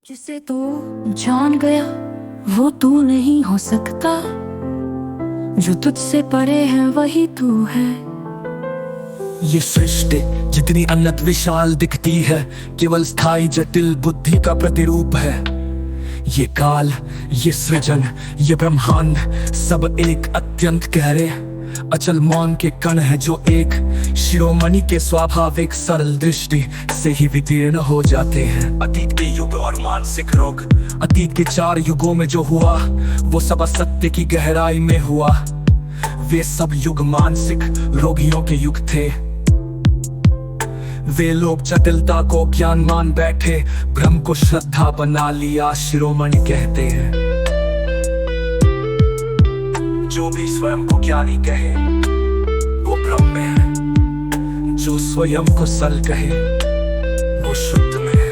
जिसे तू जान गया वो तू नहीं हो सकता, जो तुझसे परे है वही तू है। ये सृष्टि जितनी अनंत विशाल दिखती है, केवल स्थायी जटिल बुद्धि का प्रतिरूप है। ये काल, ये सृजन, ये ब्रह्मांड सब एक अत्यंत गहरे अचल मौन के कण है, जो एक शिरोमणि के स्वाभाविक सरल दृष्टि से ही विदीर्ण हो जाते हैं। अतीत के युग और मानसिक रोग, अतीत के 4 युगों में जो हुआ वो सब असत्य की गहराई में हुआ। वे सब युग मानसिक रोगियों के युग थे। वे लोग जटिलता को ज्ञान मान बैठे, भ्रम को श्रद्धा बना लिया, शिरोमणि कहते हैं। जो भी स्वयं को ज्ञानी कहे वो भ्रम में है, जो स्वयं को सल कहे वो शुद्ध में है।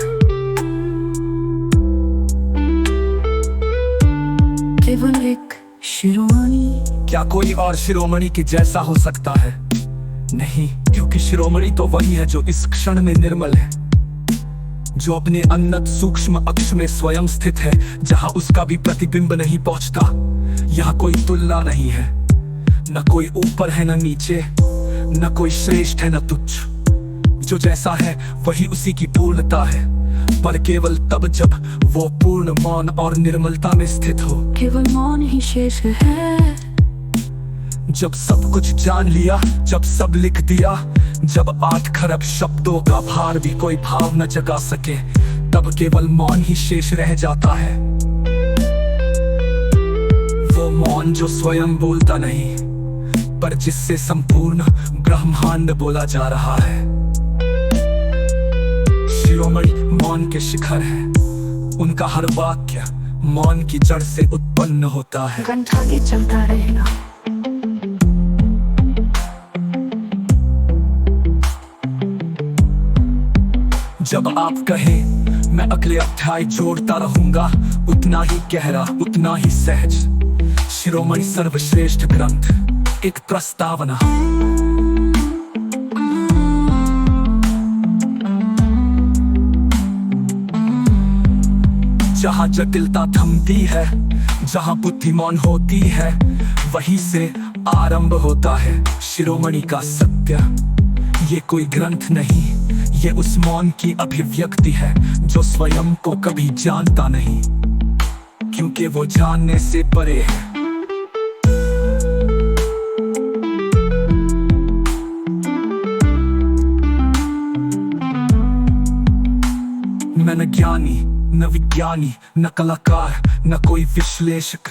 केवल एक शिरोमणि, क्या कोई और शिरोमणि के जैसा हो सकता है? नहीं, क्योंकि शिरोमणि तो वही है जो इस क्षण में निर्मल है, जो अपने अनंत सूक्ष्म अक्ष में स्वयं स्थित है, जहां उसका भी प्रतिबिंब नहीं पहुंचता। यहाँ कोई तुलना नहीं है, न कोई ऊपर है न नीचे, न कोई श्रेष्ठ है न तुच्छ। जो जैसा है वही उसी की पूर्णता है, पर केवल तब जब वो पूर्ण मौन और निर्मलता में स्थित हो। केवल मौन ही शेष है। जब सब कुछ जान लिया, जब सब लिख दिया, जब 8 खरब शब्दों का भार भी कोई भाव न जगा सके, तब केवल मौन ही शेष रह जाता है। वो मौन जो स्वयं बोलता नहीं, पर जिससे संपूर्ण ब्रह्मांड बोला जा रहा है। शिरोमणि मौन के शिखर है, उनका हर वाक्य मौन की जड़ से उत्पन्न होता है। घंटा आगे चलता रहेगा। जब आप कहें मैं अगले अध्याय जोड़ता रहूंगा, उतना ही गहरा, उतना ही सहज। शिरोमणि सर्वश्रेष्ठ ग्रंथ, एक प्रस्तावना। जहां जटिलता थमती है, जहां बुद्धि मौन होती है, वहीं से आरंभ होता है शिरोमणि का सत्य। ये कोई ग्रंथ नहीं, ये उस मौन की अभिव्यक्ति है जो स्वयं को कभी जानता नहीं, क्योंकि वो जानने से परे है। मैं न ज्ञानी, न विज्ञानी, न कलाकार, न कोई विश्लेषक।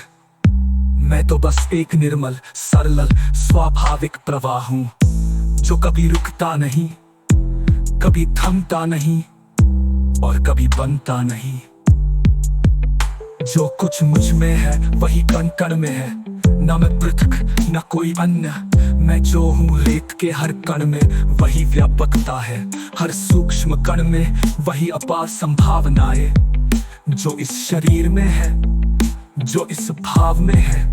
मैं तो बस एक निर्मल, सरल, स्वाभाविक प्रवाह हूं, जो कभी रुकता नहीं, कभी थमता नहीं और कभी बनता नहीं। जो कुछ मुझ में है वही कण कण में है, न मैं पृथक न कोई अन्य। मैं जो हूँ रेत के हर कण में वही व्यापकता है, हर सूक्ष्म कण में वही अपार संभावनाएं। जो इस शरीर में है, जो इस भाव में है।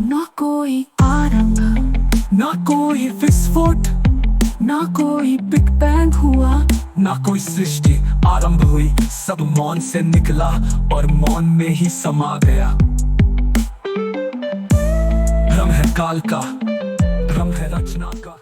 ना कोई आरंभ, ना कोई विस्फोट, ना कोई बिग बैंग हुआ, ना कोई सृष्टि आरंभ हुई। सब मौन से निकला और मौन में ही समा गया। भ्रम है काल का, भ्रम है रचना का।